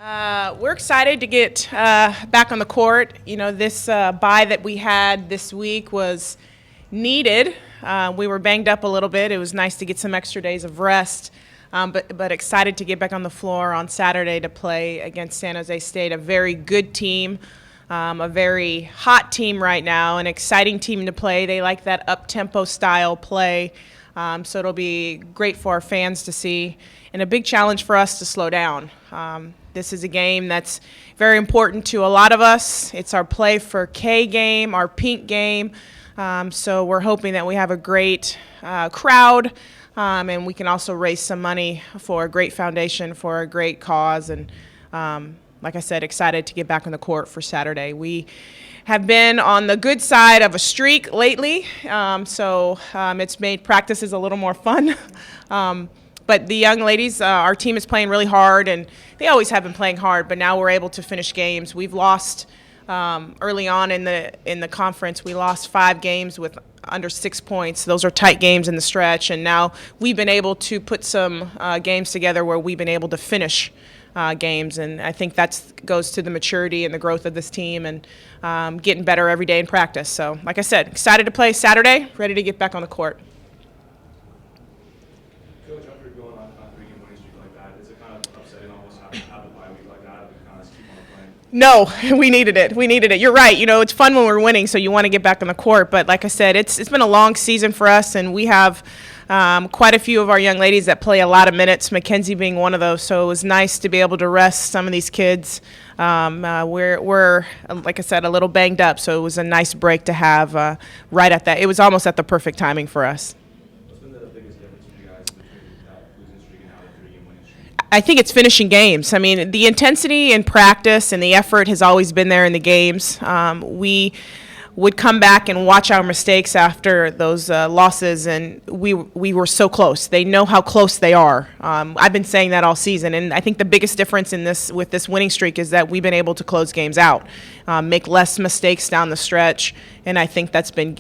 We're excited to get back on the court. You know, this bye that we had this week was needed. We were banged up a little bit. It was nice to get some extra days of rest, but excited to get back on the floor on Saturday to play against San Jose State, a very good team, a very hot team right now, an exciting team to play. They like that up-tempo style play, so it'll be great for our fans to see, and a big challenge for us to slow down. This is a game that's very important to a lot of us. It's our play for K game, our pink game. So we're hoping that we have a great crowd, and we can also raise some money for a great foundation, for a great cause. And like I said, excited to get back on the court for Saturday. We have been on the good side of a streak lately, so it's made practices a little more fun. But the young ladies, our team is playing really hard, and they always have been playing hard, but now we're able to finish games. We've lost early on in the conference. We lost 5 games with under 6 points. Those are tight games in the stretch, and now we've been able to put some games together where we've been able to finish games, and I think that goes to the maturity and the growth of this team and getting better every day in practice. So, like I said, excited to play Saturday, ready to get back on the court. Coach, after going on a 3-game winning streak like that, is it kind of upsetting almost having a bye week like that and kind of keep on playing? No, we needed it. We needed it. You're right. You know, it's fun when we're winning, so you want to get back on the court. But like I said, it's been a long season for us, and we have quite a few of our young ladies that play a lot of minutes, McKYNZIE being one of those. So it was nice to be able to rest some of these kids. We're like I said, a little banged up, so it was a nice break to have right at that. It was almost at the perfect timing for us. I think it's finishing games. I mean, the intensity in practice and the effort has always been there in the games. We would come back and watch our mistakes after those losses, and we were so close. They know how close they are. I've been saying that all season, and I think the biggest difference with this winning streak is that we've been able to close games out, make less mistakes down the stretch, and I think that's been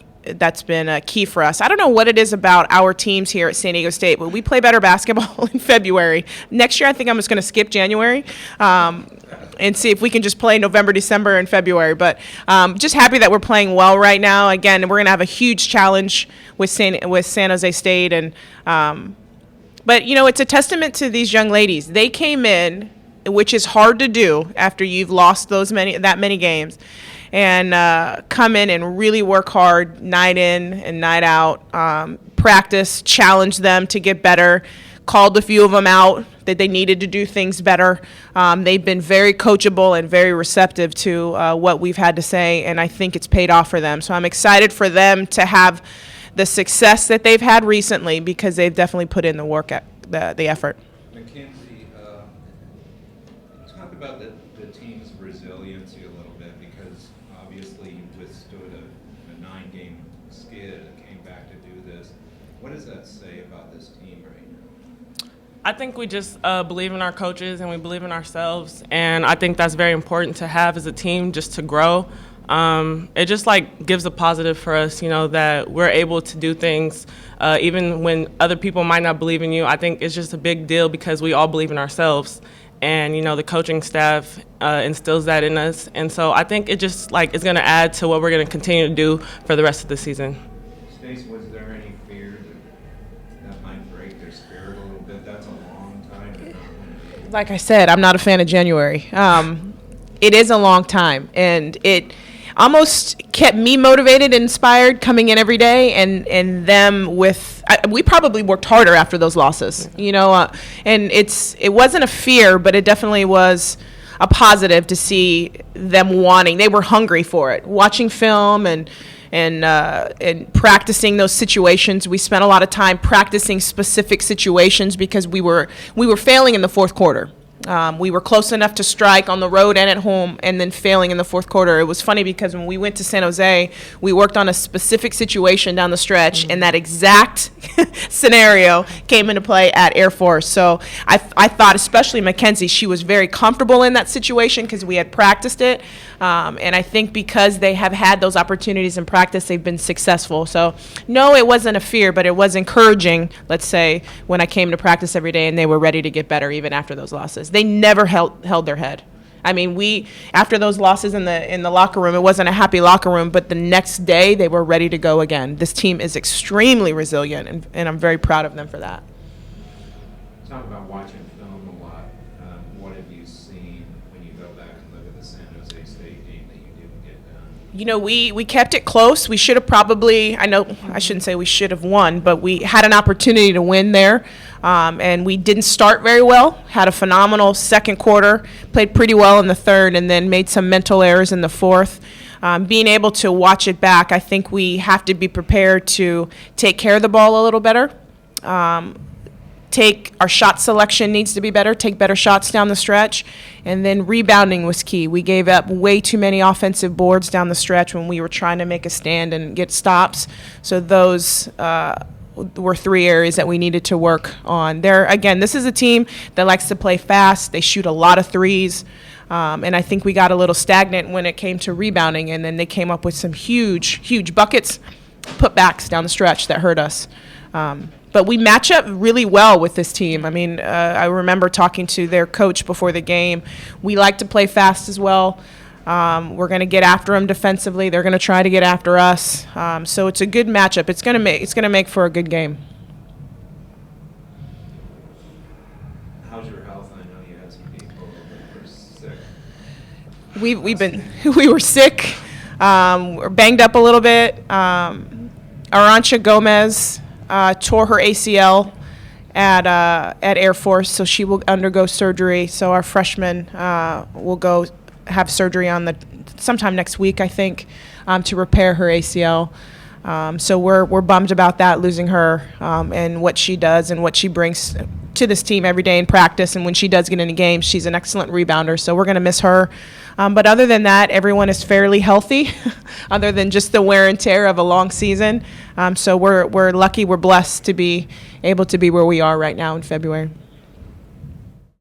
key for us. I don't know what it is about our teams here at San Diego State, but we play better basketball in February. Next year, I think I'm just going to skip January and see if we can just play November, December, and February. But just happy that we're playing well right now. Again, we're going to have a huge challenge with San Jose State, and but you know, it's a testament to these young ladies. They came in, which is hard to do after you've lost that many games, and come in and really work hard night in and night out, practice, challenge them to get better, called a few of them out that they needed to do things better. They've been very coachable and very receptive to what we've had to say, and I think it's paid off for them. So I'm excited for them to have the success that they've had recently, because they've definitely put in the work, the effort. McKYNZIE, talk about the team's resiliency a little bit, because obviously you withstood a 9-game skid and came back to do this. What does that say about this team right now? I think we just believe in our coaches and we believe in ourselves, and I think that's very important to have as a team, just to grow. It just gives a positive for us, you know, that we're able to do things even when other people might not believe in you. I think it's just a big deal because we all believe in ourselves. And, you know, the coaching staff instills that in us. And so I think it just, is going to add to what we're going to continue to do for the rest of the season. Stace, was there any fear that might break their spirit a little bit? That's a long time to not win. Like I said, I'm not a fan of January. It is a long time, and it almost kept me motivated and inspired coming in every day, and them we probably worked harder after those losses, you know, and it wasn't a fear, but it definitely was a positive to see them they were hungry for it, watching film and practicing those situations. We spent a lot of time practicing specific situations because we were failing in the fourth quarter. We were close enough to strike on the road and at home, and then failing in the fourth quarter. It was funny because when we went to San Jose, we worked on a specific situation down the stretch, and that exact scenario came into play at Air Force. So I thought, especially McKYNZIE, she was very comfortable in that situation because we had practiced it. And I think because they have had those opportunities in practice, they've been successful. So no, it wasn't a fear, but it was encouraging, let's say, when I came to practice every day and they were ready to get better even after those losses. They never held their head. I mean, after those losses in the locker room, it wasn't a happy locker room, but the next day they were ready to go again. This team is extremely resilient, and I'm very proud of them for that. Talk about watching film a lot. What have you seen when you go back and look at the San Jose State game that you didn't get done? You know, we kept it close. We should have probably, I know I shouldn't say we should have won, but we had an opportunity to win there. And we didn't start very well, had a phenomenal second quarter, played pretty well in the third, and then made some mental errors in the fourth. Being able to watch it back, I think we have to be prepared to take care of the ball a little better. Our shot selection needs to be better, take better shots down the stretch, and then rebounding was key. We gave up way too many offensive boards down the stretch when we were trying to make a stand and get stops. So those were 3 areas that we needed to work on. Again, this is a team that likes to play fast. They shoot a lot of threes. And I think we got a little stagnant when it came to rebounding, and then they came up with some huge buckets, putbacks down the stretch that hurt us. But we match up really well with this team. I mean, I remember talking to their coach before the game. We like to play fast as well. We're going to get after them defensively. They're going to try to get after us. So it's a good matchup. It's going to make for a good game. How's your health? I know you had some people that were sick. We were sick. We're banged up a little bit. Arancha Gomez tore her ACL at Air Force, so she will undergo surgery. So our freshman will go have surgery sometime next week, I think, to repair her ACL. So we're bummed about that, losing her, and what she does and what she brings to this team every day in practice. And when she does get into games, she's an excellent rebounder. So we're going to miss her. But other than that, everyone is fairly healthy, other than just the wear and tear of a long season. So we're lucky, we're blessed to be able to be where we are right now in February.